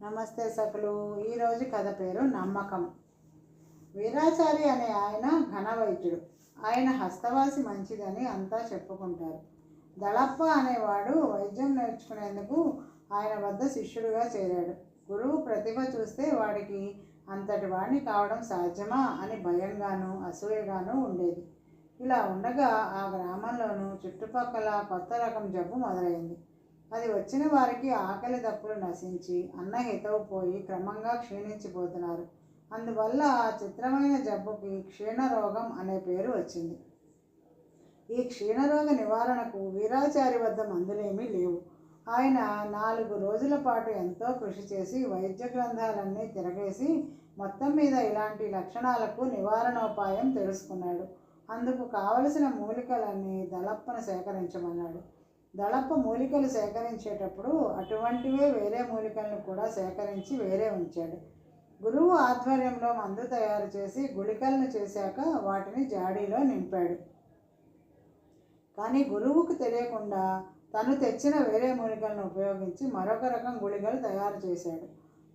నమస్తే సకులు. ఈరోజు కథ పేరు నమ్మకం. వీరాచారి అనే ఆయన ఘనవైద్యుడు. ఆయన హస్తవాసి మంచిదని అంతా చెప్పుకుంటారు. దళప్ప అనేవాడు వైద్యం నేర్చుకునేందుకు ఆయన వద్ద శిష్యుడిగా చేరాడు. గురువు ప్రతిభ చూస్తే వాడికి అంతటి వాడిని కావడం సాధ్యమా అని భయంగానూ అసూయగానూ ఉండేది. ఇలా ఉండగా ఆ గ్రామంలోనూ చుట్టుపక్కల కొత్త రకం జబ్బు మొదలైంది. అది వచ్చిన వారికి ఆకలి దప్పులు నశించి అన్నహితవు పోయి క్రమంగా క్షీణించిపోతున్నారు. అందువల్ల ఆ చిత్రమైన జబ్బుకి క్షీణరోగం అనే పేరు వచ్చింది. ఈ క్షీణరోగ నివారణకు వీరాచారి వద్ద మందులేమీ లేవు. ఆయన 4 రోజుల పాటు ఎంతో కృషి చేసి వైద్య గ్రంథాలన్నీ తిరగేసి మొత్తం మీద ఇలాంటి లక్షణాలకు నివారణోపాయం తెలుసుకున్నాడు. అందుకు కావలసిన మూలికలన్నీ దళప్పను సేకరించమన్నాడు. దళప్ప మూలికలు సేకరించేటప్పుడు అటువంటివే వేరే మూలికలను కూడా సేకరించి వేరే ఉంచాడు. గురువు ఆధ్వర్యంలో మందు తయారు చేసి గుళికలను చేశాక వాటిని జాడీలో నింపాడు. కానీ గురువుకు తెలియకుండా తను తెచ్చిన వేరే మూలికలను ఉపయోగించి మరొక రకం గుళికలు తయారు చేశాడు.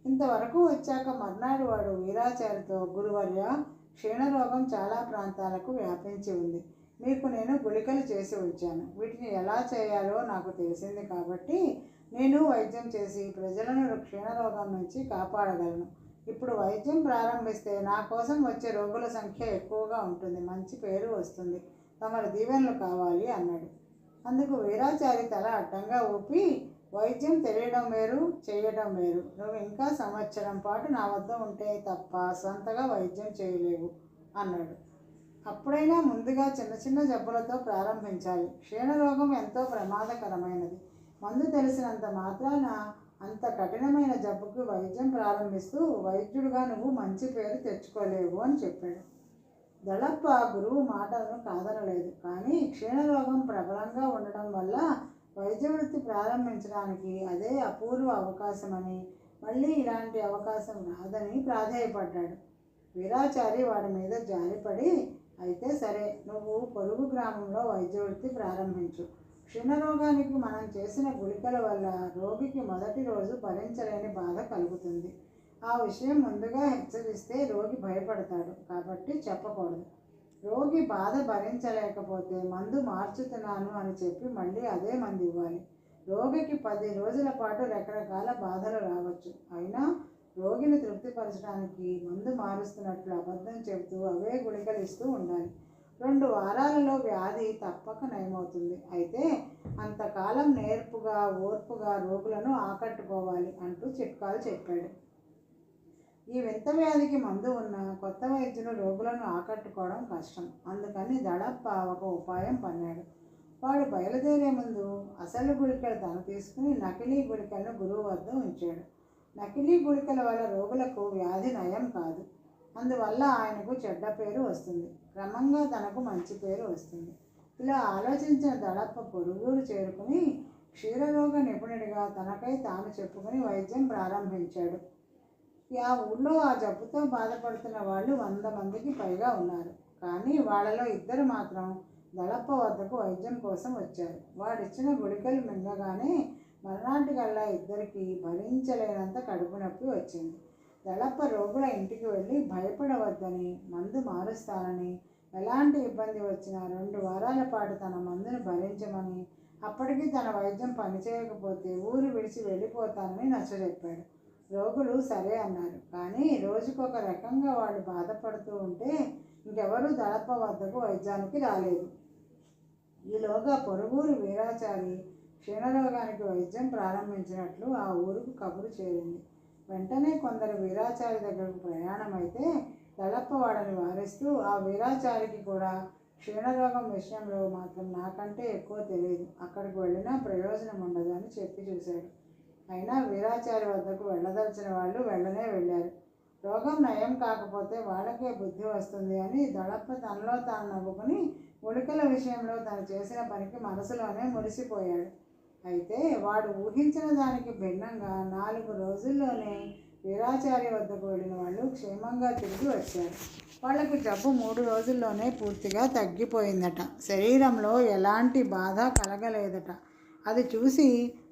ఇంతవరకు వచ్చాక మర్నాడు వాడు వీరాచారితో, గురువర్య, క్షీణరోగం చాలా ప్రాంతాలకు వ్యాపించి ఉంది. మీకు నేను గుళికలు చేసి ఉంచాను. వీటిని ఎలా చేయాలో నాకు తెలిసింది కాబట్టి నేను వైద్యం చేసి ప్రజలను క్షీణరోగం నుంచి కాపాడగలను. ఇప్పుడు వైద్యం ప్రారంభిస్తే నా కోసం వచ్చే రోగుల సంఖ్య ఎక్కువగా ఉంటుంది, మంచి పేరు వస్తుంది. తమరి దీవెనలు కావాలి అన్నాడు. అందుకు వీరాచారి తల అడ్డంగా ఊపి, వైద్యం తెలియడం వేరు, చేయడం వేరు. నువ్వు ఇంకా సంవత్సరం పాటు నా వద్ద ఉంటే తప్ప సొంతగా వైద్యం చేయలేవు అన్నాడు. అప్పుడైనా ముందుగా చిన్న చిన్న జబ్బులతో ప్రారంభించాలి. క్షీణరోగం ఎంతో ప్రమాదకరమైనది. మందు తెలిసినంత మాత్రాన అంత కఠినమైన జబ్బుకు వైద్యం ప్రారంభిస్తూ వైద్యుడిగా నువ్వు మంచి పేరు తెచ్చుకోలేవు అని చెప్పాడు. దళప్ప గురువు మాటలను కాదనలేదు. కానీ క్షీణరోగం ప్రబలంగా ఉండడం వల్ల వైద్య వృత్తి ప్రారంభించడానికి అదే అపూర్వ అవకాశమని, మళ్ళీ ఇలాంటి అవకాశం రాదని ప్రాధేయపడ్డాడు. వీరాచారి వాడి మీద జాలిపడి, అయితే సరే, నువ్వు పొరుగు గ్రామంలో వైద్య వృత్తి ప్రారంభించు. క్షీణరోగానికి మనం చేసిన గుళికల వల్ల రోగికి మొదటి రోజు భరించలేని బాధ కలుగుతుంది. ఆ విషయం ముందుగా హెచ్చరిస్తే రోగి భయపడతాడు కాబట్టి చెప్పకూడదు. రోగి బాధ భరించలేకపోతే మందు మార్చుతున్నాను అని చెప్పి మళ్ళీ అదే మందు ఇవ్వాలి. రోగికి 10 రోజుల పాటు రకరకాల బాధలు రావచ్చు. అయినా రోగిని తృప్తిపరచడానికి మందు మారుస్తున్నట్లు అబద్ధం చెబుతూ అవే గుళికలు ఇస్తూ ఉండాలి. 2 వారాలలో వ్యాధి తప్పక నయమవుతుంది. అయితే అంతకాలం నేర్పుగా, ఓర్పుగా రోగులను ఆకట్టుకోవాలి అంటూ చిట్కాలు చెప్పాడు. ఈ వింత వ్యాధికి మందు ఉన్న కొత్త వైద్యులు రోగులను ఆకట్టుకోవడం కష్టం. అందుకని దళప్ప ఒక ఉపాయం పన్నాడు. వాడు బయలుదేరే ముందు అసలు గుళికలు తను తీసుకుని నకిలీ గుళికలను గురువు వద్ద ఉంచాడు. నకిలీ గుళికల వల్ల రోగులకు వ్యాధి నయం కాదు. అందువల్ల ఆయనకు చెడ్డ పేరు వస్తుంది. క్రమంగా తనకు మంచి పేరు వస్తుంది. ఇలా ఆలోచించిన దళప్ప పొరుగురు చేరుకుని క్షీరరోగ నిపుణుడిగా తనకై తాను చెప్పుకుని వైద్యం ప్రారంభించాడు. ఆ ఊళ్ళో ఆ జబ్బుతో బాధపడుతున్న వాళ్ళు 100 మందికి పైగా ఉన్నారు. కానీ వాళ్ళలో 2 మాత్రం దళప్ప వద్దకు వైద్యం కోసం వచ్చారు. వాడిచ్చిన గుళికలు మింగగానే మర్నాటికల్లా 2కి భరించలేనంత కడుపు నొప్పి వచ్చింది. దళప్ప రోగుల ఇంటికి వెళ్ళి భయపడవద్దని, మందు మారుస్తానని, ఎలాంటి ఇబ్బంది వచ్చినా 2 వారాల పాటు తన మందును భరించమని, అప్పటికి తన వైద్యం పనిచేయకపోతే ఊరు విడిచి వెళ్ళిపోతానని నచ్చజెప్పాడు. రోగులు సరే అన్నారు. కానీ రోజుకొక రకంగా వాళ్ళు బాధపడుతూ ఉంటే ఇంకెవరూ దళప్ప వద్దకు వైద్యానికి రాలేదు. ఈలోగా పొరుగురు వీరాచారి క్షీణరోగానికి వైద్యం ప్రారంభించినట్లు ఆ ఊరుకు కబురు చేరింది. వెంటనే కొందరు వీరాచారి దగ్గరకు ప్రయాణమైతే దళప్ప వాడని వారిస్తూ, ఆ వీరాచారికి కూడా క్షీణరోగం విషయంలో మాత్రం నాకంటే ఎక్కువ తెలియదు, అక్కడికి వెళ్ళినా ప్రయోజనం ఉండదు అని చెప్పి చూశాడు. అయినా వీరాచారి వద్దకు వెళ్ళదలిచిన వాళ్ళు వెళ్ళనే వెళ్ళారు. రోగం నయం కాకపోతే వాళ్ళకే బుద్ధి వస్తుంది అని దళప్ప తనలో తాను నవ్వుకుని గుళికల విషయంలో తను చేసిన పనికి మనసులోనే మురిసిపోయాడు. అయితే వాడు ఊహించిన దానికి భిన్నంగా 4 రోజుల్లోనే వీరాచారి వద్దకు వెళ్ళిన వాళ్ళు క్షేమంగా తిరిగి వచ్చారు. వాళ్ళకి జబ్బు 3 రోజుల్లోనే పూర్తిగా తగ్గిపోయిందట. శరీరంలో ఎలాంటి బాధ కలగలేదట. అది చూసి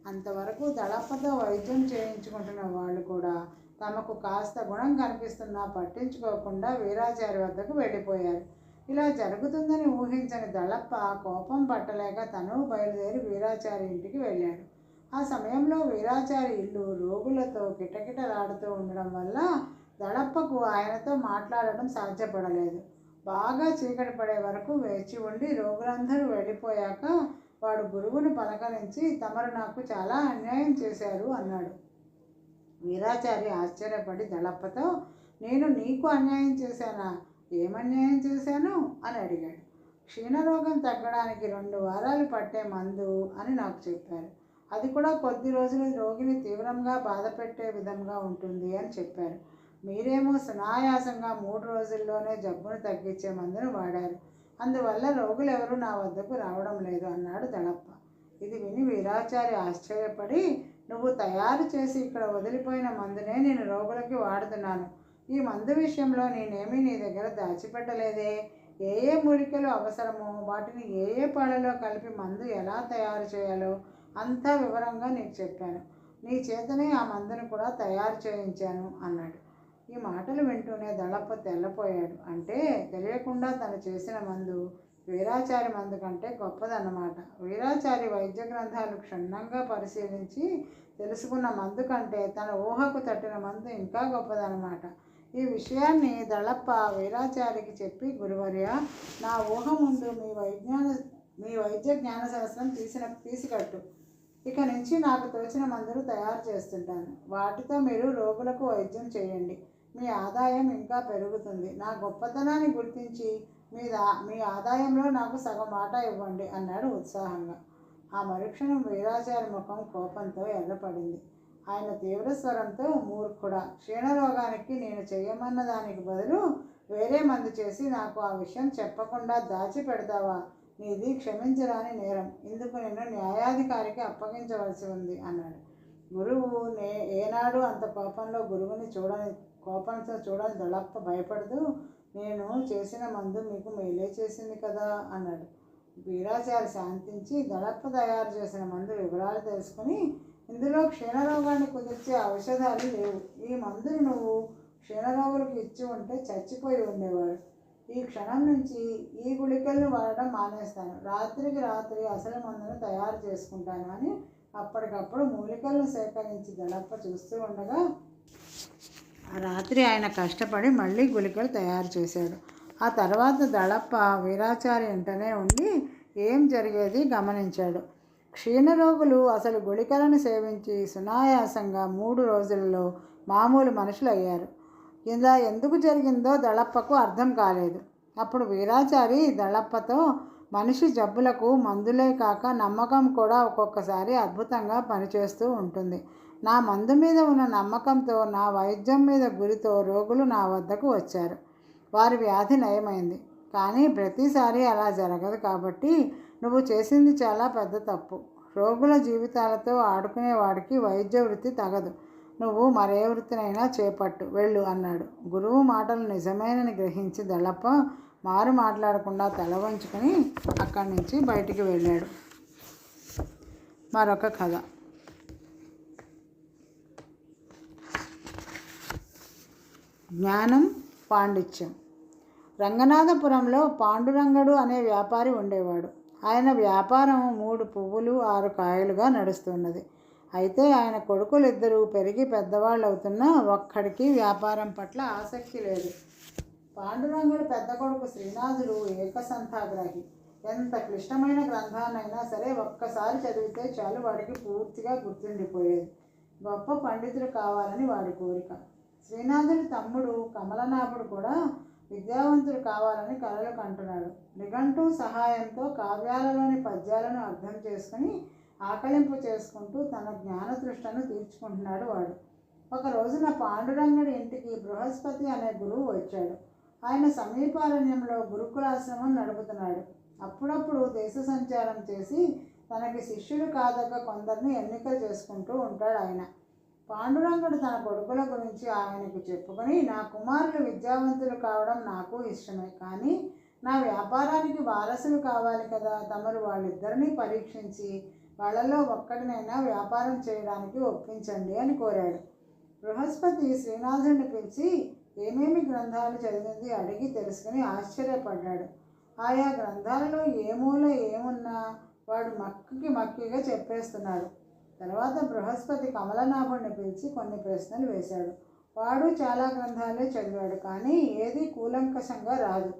అంతవరకు దళపతో వైద్యం చేయించుకుంటున్న వాళ్ళు కూడా తమకు కాస్త గుణం కనిపిస్తున్నా పట్టించుకోకుండా వీరాచారి వద్దకు వెళ్ళిపోయారు. ఇలా జరుగుతుందని ఊహించని దళప్ప కోపం పట్టలేక తను బయలుదేరి వీరాచారి ఇంటికి వెళ్ళాడు. ఆ సమయంలో వీరాచారి ఇల్లు రోగులతో కిటకిటలాడుతూ ఉండడం వల్ల దళప్పకు ఆయనతో మాట్లాడటం సాధ్యపడలేదు. బాగా చీకటి పడే వరకు వేచి ఉండి రోగులందరూ వెళ్ళిపోయాక వాడు గురువును పలకరించి, తమరు నాకు చాలా అన్యాయం చేశారు అన్నాడు. వీరాచారి ఆశ్చర్యపడి దళప్పతో, నేను నీకు అన్యాయం చేశానా? ఏమన్యాయం చేశాను అని అడిగాడు. క్షీణరోగం తగ్గడానికి 2 వారాలు పట్టే మందు అని నాకు చెప్పారు. అది కూడా కొద్ది రోజులు రోగిని తీవ్రంగా బాధ పెట్టే విధంగా ఉంటుంది అని చెప్పారు. మీరేమో సునాయాసంగా 3 రోజుల్లోనే జబ్బును తగ్గించే మందును వాడారు. అందువల్ల రోగులెవరూ నా వద్దకు రావడం లేదు అన్నాడు దళప్ప. ఇది విని వీరాచారి ఆశ్చర్యపడి, నువ్వు తయారు చేసి ఇక్కడ వదిలిపోయిన మందునే నేను రోగులకి వాడుతున్నాను. ఈ మందు విషయంలో నేనేమీ నీ దగ్గర దాచిపెట్టలేదే. ఏ ఏ మూలికలు అవసరమో వాటిని ఏ ఏ పళ్ళలో కలిపి మందు ఎలా తయారు చేయాలో అంతా వివరంగా నీకు చెప్పాను. నీ చేతనే ఆ మందును కూడా తయారు చేయించాను అన్నాడు. ఈ మాటలు వింటూనే దళప్ప తెల్లపోయాడు. అంటే తెలియకుండా తను చేసిన మందు వీరాచారి మందు కంటే గొప్పదన్నమాట. వీరాచారి వైద్య గ్రంథాలు క్షుణ్ణంగా పరిశీలించి తెలుసుకున్న మందు కంటే తన ఊహకు తట్టిన మందు ఇంకా గొప్పదన్నమాట. ఈ విషయాన్ని దళప్ప వీరాచారికి చెప్పి, గురువర్య, నా ఊహ ముందు మీ వైద్య జ్ఞానశాస్త్రం తీసికట్టు. ఇక నుంచి నాకు తోచిన మందులు తయారు చేస్తుంటాను. వాటితో మీరు రోగులకు వైద్యం చేయండి. మీ ఆదాయం ఇంకా పెరుగుతుంది. నా గొప్పతనాన్ని గుర్తించి మీ ఆదాయంలో నాకు సగం వాటా ఇవ్వండి అన్నాడు ఉత్సాహంగా. ఆ మరుక్షణం వీరాచారి ముఖం కోపంతో ఎర్రపడింది. ఆయన తీవ్ర స్వరంతో, మూర్ఖుడా, క్షీణరోగానికి నేను చెయ్యమన్న దానికి బదులు వేరే మందు చేసి నాకు ఆ విషయం చెప్పకుండా దాచి పెడతావా? నీది క్షమించరాని నేరం. ఇందుకు నేను న్యాయాధికారికి అప్పగించవలసి ఉంది అన్నాడు. గురువు ఏనాడు అంత కోపంతో చూడని దళప్ప భయపడుతూ, నేను చేసిన మందు మీకు మేలే చేసింది కదా అన్నాడు. వీరాచారి శాంతించి దళప్ప తయారు చేసిన మందు వివరాలు తెలుసుకుని, ఇందులో క్షీణరోగాన్ని కుదిర్చే ఔషధాలు లేవు. ఈ మందును నువ్వు క్షీణరోగులకు ఇచ్చి ఉంటే చచ్చిపోయి ఉండేవాడు. ఈ క్షణం నుంచి ఈ గుళికలను వాడడం మానేస్తాను. రాత్రికి రాత్రి అసలు మందును తయారు చేసుకుంటాను అని అప్పటికప్పుడు మూలికలను సేకరించి దళప్ప చూస్తూ ఉండగా ఆ రాత్రి ఆయన కష్టపడి మళ్ళీ గుళికలు తయారు చేశాడు. ఆ తర్వాత దళప్ప వీరాచారి వెంటనే ఉండి ఏం జరిగేది గమనించాడు. క్షీణరోగులు అసలు గుళికలను సేవించి సునాయాసంగా 3 రోజుల్లో మామూలు మనుషులు అయ్యారు. ఇలా ఎందుకు జరిగిందో దళప్పకు అర్థం కాలేదు. అప్పుడు వీరాచారి దళప్పతో, మనిషి జబ్బులకు మందులే కాక నమ్మకం కూడా ఒక్కొక్కసారి అద్భుతంగా పనిచేస్తూ ఉంటుంది. నా మందు మీద ఉన్న నమ్మకంతో, నా వైద్యం మీద గురితో రోగులు నా వద్దకు వచ్చారు. వారి వ్యాధి నయమైంది. కానీ ప్రతిసారి అలా జరగదు. కాబట్టి నువ్వు చేసింది చాలా పెద్ద తప్పు. రోగుల జీవితాలతో ఆడుకునేవాడికి వైద్య వృత్తి తగదు. నువ్వు మరే వృత్తినైనా చేపట్టు, వెళ్ళు అన్నాడు. గురువు మాటలు నిజమేనని గ్రహించి దళప్ప మారు మాట్లాడకుండా తల వంచుకొని అక్కడి నుంచి బయటికి వెళ్ళాడు. మరొక కథ. జ్ఞానం, పాండిత్యం. రంగనాథపురంలో పాండురంగడు అనే వ్యాపారి ఉండేవాడు. ఆయన వ్యాపారం 3 పువ్వులు 6 కాయలుగా నడుస్తున్నది. అయితే ఆయన కొడుకులిద్దరూ పెరిగి పెద్దవాళ్ళు అవుతున్నా ఒక్కడికి వ్యాపారం పట్ల ఆసక్తి లేదు. పాండురంగడు పెద్ద కొడుకు శ్రీనాథుడు ఏకసంథాగ్రాహి. ఎంత క్లిష్టమైన గ్రంథాన్నైనా సరే ఒక్కసారి చదివితే చాలు వాడికి పూర్తిగా గుర్తుండిపోయేది. గొప్ప పండితుడు కావాలని వాడి కోరిక. శ్రీనాథుడి తమ్ముడు కమలనాభుడు కూడా విద్యావంతుడు కావాలని కలలు కంటున్నాడు. నిఘంటు సహాయంతో కావ్యాలలోని పద్యాలను అర్థం చేసుకుని ఆకలింపు చేసుకుంటూ తన జ్ఞానతృష్ణను తీర్చుకుంటున్నాడు వాడు. ఒక రోజున పాండురంగడి ఇంటికి బృహస్పతి అనే గురువు వచ్చాడు. ఆయన సమీపారణ్యంలో గురుకులాశ్రమం నడుపుతున్నాడు. అప్పుడప్పుడు దేశ సంచారం చేసి తనకి శిష్యులు కాదగ్గ కొందరిని ఎన్నిక చేసుకుంటూ ఉంటాడు ఆయన. పాండురంగడు తన కొడుకుల గురించి ఆయనకు చెప్పుకొని, నా కుమారులు విద్యావంతులు కావడం నాకు ఇష్టమే, కానీ నా వ్యాపారానికి వారసులు కావాలి కదా. తమరు వాళ్ళిద్దరినీ పరీక్షించి వాళ్ళలో ఒక్కడినైనా వ్యాపారం చేయడానికి ఒప్పించండి అని కోరాడు. బృహస్పతి శ్రీనాథుడిని పిలిచి ఏమేమి గ్రంథాలు చదివింది అడిగి తెలుసుకుని ఆశ్చర్యపడ్డాడు. ఆయా గ్రంథాలలో ఏ మూల ఏమున్నా వాడు మక్కిగా చెప్పేస్తున్నాడు. తర్వాత బృహస్పతి కమలనాభుడిని పిలిచి కొన్ని ప్రశ్నలు వేశాడు. వాడు చాలా గ్రంథాలే చదివాడు, కానీ ఏది కూలంకషంగా రాదు.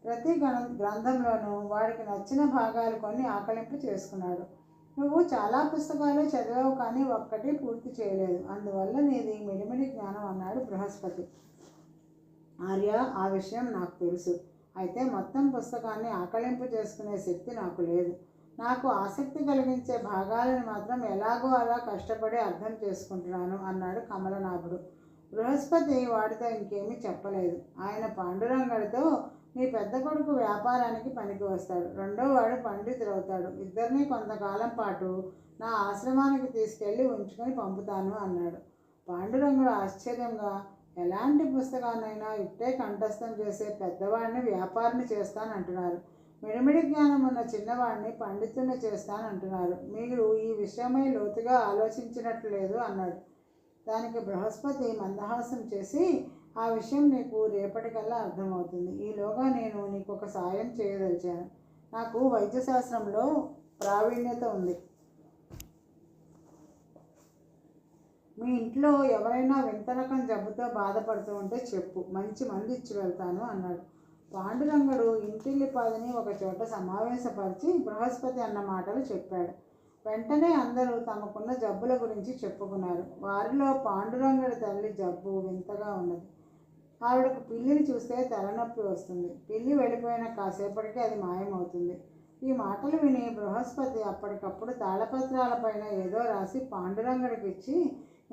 ప్రతి గ్రంథంలోనూ వాడికి నచ్చిన భాగాలు కొన్ని ఆకలింపు చేసుకున్నాడు. నువ్వు చాలా పుస్తకాలే చదివావు, కానీ ఒక్కటి పూర్తి చేయలేదు. అందువల్ల నీది మిడిమిడి జ్ఞానం అన్నాడు బృహస్పతి. ఆర్య, ఆ విషయం నాకు తెలుసు. అయితే మొత్తం పుస్తకాన్ని ఆకలింపు చేసుకునే శక్తి నాకు లేదు. నాకు ఆసక్తి కలిగించే భాగాలను మాత్రం ఎలాగో అలా కష్టపడి అర్థం చేసుకుంటున్నాను అన్నాడు కమలనాభుడు. బృహస్పతి వాడితో ఇంకేమీ చెప్పలేదు. ఆయన పాండురంగడితో, నీ పెద్ద కొడుకు వ్యాపారానికి పనికి వస్తాడు, రెండో వాడు పండితుడవుతాడు. ఇద్దరినీ కొంతకాలం పాటు నా ఆశ్రమానికి తీసుకెళ్ళి ఉంచుకొని పంపుతాను అన్నాడు. పాండురంగుడు ఆశ్చర్యంగా, ఎలాంటి పుస్తకాన్నైనా ఇట్టే కంఠస్థం చేసే పెద్దవాడిని వ్యాపారిని చేస్తానంటున్నారు, మిడిమిడి జ్ఞానం ఉన్న చిన్నవాడిని పండితుడిని చేస్తానంటున్నారు. మీరు ఈ విషయమై లోతుగా ఆలోచించినట్లు లేదు అన్నాడు. దానికి బృహస్పతి మందహాసం చేసి, ఆ విషయం నీకు రేపటికల్లా అర్థమవుతుంది. ఈలోగా నేను నీకు ఒక సాయం చేయదలిచాను. నాకు వైద్యశాస్త్రంలో ప్రావీణ్యత ఉంది. మీ ఇంట్లో ఎవరైనా వింత రకం జబ్బుతో బాధపడుతూ ఉంటే చెప్పు, మంచి మందు ఇచ్చి వెళ్తాను అన్నాడు. పాండురంగడు ఇంటిల్లిపాదిని ఒక చోట సమావేశపరిచి బృహస్పతి అన్న మాటలు చెప్పాడు. వెంటనే అందరూ తమకున్న జబ్బుల గురించి చెప్పుకున్నారు. వారిలో పాండురంగడి తల్లి జబ్బు వింతగా ఉన్నది. ఆవిడకు పిల్లిని చూస్తే తలనొప్పి వస్తుంది. పిల్లి వెళ్ళిపోయిన కాసేపటికి అది మాయమవుతుంది. ఈ మాటలు విని బృహస్పతి అప్పటికప్పుడు తాళపత్రాలపైన ఏదో రాసి పాండురంగడికి ఇచ్చి,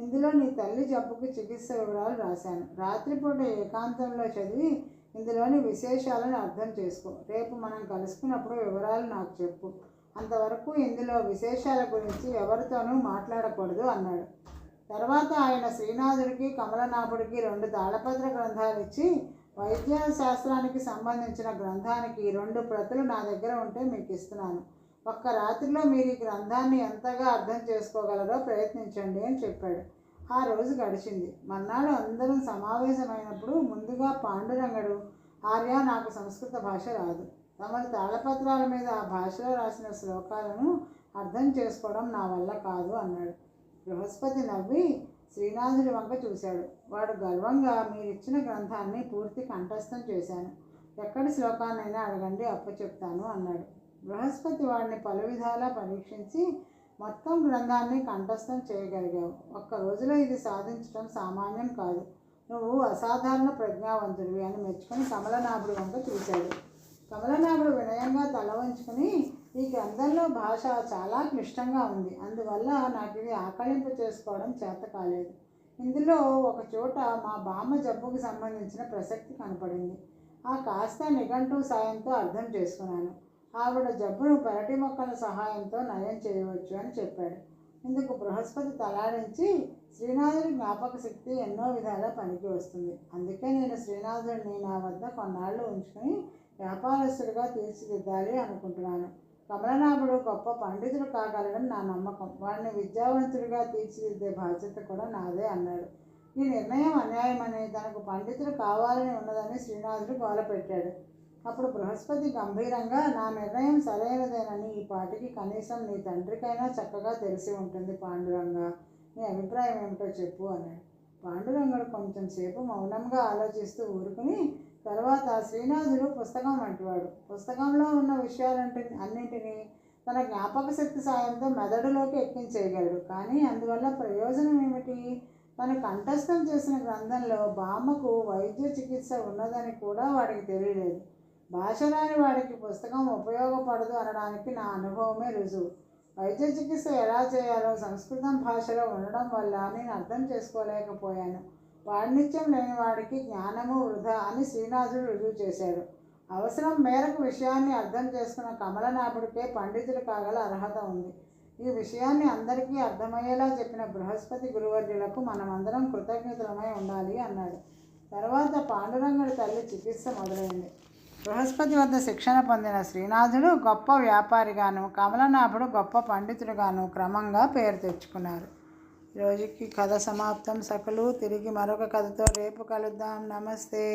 ఇందులో నీ తల్లి జబ్బుకి చికిత్స వివరాలు రాశాను. రాత్రిపూట ఏకాంతంలో చదివి ఇందులోని విశేషాలను అర్థం చేసుకో. రేపు మనం కలుసుకున్నప్పుడు వివరాలు నాకు చెప్పు. అంతవరకు ఇందులో విశేషాల గురించి ఎవరితోనూ మాట్లాడకూడదు అన్నాడు. తర్వాత ఆయన శ్రీనాథుడికి కమలనాభుడికి 2 తాళపత్ర గ్రంథాలు ఇచ్చి, వైద్య శాస్త్రానికి సంబంధించిన గ్రంథానికి 2 ప్రతులు నా దగ్గర ఉంటే మీకు ఇస్తున్నాను. ఒక్క రాత్రిలో మీరు ఈ గ్రంథాన్ని ఎంతగా అర్థం చేసుకోగలరో ప్రయత్నించండి అని చెప్పాడు. ఆ రోజు గడిచింది. మర్నాడు అందరం సమావేశమైనప్పుడు ముందుగా పాండురంగడు, ఆర్య, నాకు సంస్కృత భాష రాదు. తమరి తాళపత్రాల మీద ఆ భాషలో రాసిన శ్లోకాలను అర్థం చేసుకోవడం నా వల్ల కాదు అన్నాడు. బృహస్పతి నవ్వి శ్రీనాథుడి వంక చూశాడు. వాడు గర్వంగా, మీరిచ్చిన గ్రంథాన్ని పూర్తి కంఠస్థం చేశాను. ఎక్కడి శ్లోకాన్నైనా అడగండి, అప్పచెప్తాను అన్నాడు. బృహస్పతి వాడిని పలు విధాలా పరీక్షించి మొత్తం గ్రంథాన్ని కంఠస్థం చేయగలిగావు. ఒక్క రోజులో ఇది సాధించడం సామాన్యం కాదు. నువ్వు అసాధారణ ప్రజ్ఞావంతుడివి అని మెచ్చుకొని కమలనాభుడి వంక చూశాడు. కమలనాభుడు వినయంగా తల వంచుకుని, ఈ గ్రంథంలో భాష చాలా క్లిష్టంగా ఉంది. అందువల్ల నాకు ఇది ఆకలింపు చేసుకోవడం చేత కాలేదు. ఇందులో ఒక చోట మా బామ్మ జబ్బుకి సంబంధించిన ప్రసక్తి కనపడింది. ఆ కాస్త నిఘంటువు సాయంతో అర్థం చేసుకున్నాను. ఆవిడ జబ్బును పెరటి మొక్కల సహాయంతో నయం చేయవచ్చు అని చెప్పాడు. ఇందుకు బృహస్పతి తలాడించి, శ్రీనాథుడి జ్ఞాపక శక్తి ఎన్నో విధాలా పనికి వస్తుంది. అందుకే నేను శ్రీనాథుడిని నా వద్ద కొన్నాళ్ళు ఉంచుకొని వ్యాపారస్తుడిగా తీర్చిదిద్దాలి అనుకుంటున్నాను. కమలనాభుడు గొప్ప పండితుడు కాగలడని నా నమ్మకం. వాడిని విద్యావంతుడిగా తీర్చిదిద్దే బాధ్యత కూడా నాదే అన్నాడు. ఈ నిర్ణయం అన్యాయమని, తనకు పండితుడు కావాలని ఉన్నదని శ్రీనాథుడు గోలపెట్టాడు. అప్పుడు బృహస్పతి గంభీరంగా, నా నిర్ణయం సరైనదేనని ఈ పాటికి కనీసం నీ తండ్రికైనా చక్కగా తెలిసి ఉంటుంది పాండురంగ. నీ అభిప్రాయం ఏమిటో చెప్పు అన్నాడు. పాండురంగుడు కొంచెం సేపు మౌనంగా ఆలోచిస్తూ ఊరుకుని, తర్వాత, శ్రీనాథుడు పుస్తకం వంటివాడు. పుస్తకంలో ఉన్న అన్నింటినీ తన జ్ఞాపక శక్తి సాయంతో మెదడులోకి ఎక్కించేయగలడు. కానీ అందువల్ల ప్రయోజనం ఏమిటి? తను కంఠస్థం చేసిన గ్రంథంలో బామ్మకు వైద్య చికిత్స ఉన్నదని కూడా వాడికి తెలియలేదు. భాష రాని వాడికి పుస్తకం ఉపయోగపడదు అనడానికి నా అనుభవమే రుజువు. వైద్య చికిత్స ఎలా చేయాలో సంస్కృతం భాషలో ఉండడం వల్ల నేను అర్థం చేసుకోలేకపోయాను. పాండిత్యం లేని వాడికి జ్ఞానము వృధా అని శ్రీనాథుడు రుజువు చేశాడు. అవసరం మేరకు విషయాన్ని అర్థం చేసుకున్న కమలనాభుడికే పండితుడు కాగల అర్హత ఉంది. ఈ విషయాన్ని అందరికీ అర్థమయ్యేలా చెప్పిన బృహస్పతి గురువర్యులకు మనమందరం కృతజ్ఞతలమై ఉండాలి అన్నాడు. తర్వాత పాండురంగడి తల్లి చికిత్స మొదలైంది. బృహస్పతి వద్ద శిక్షణ పొందిన శ్రీనాథుడు గొప్ప వ్యాపారిగాను, కమలనాభుడు గొప్ప పండితుడిగాను క్రమంగా పేరు తెచ్చుకున్నారు. రోజుకి కథ సమాప్తం సకలు. తిరిగి మరొక కథతో రేపు కలుద్దాం. నమస్తే.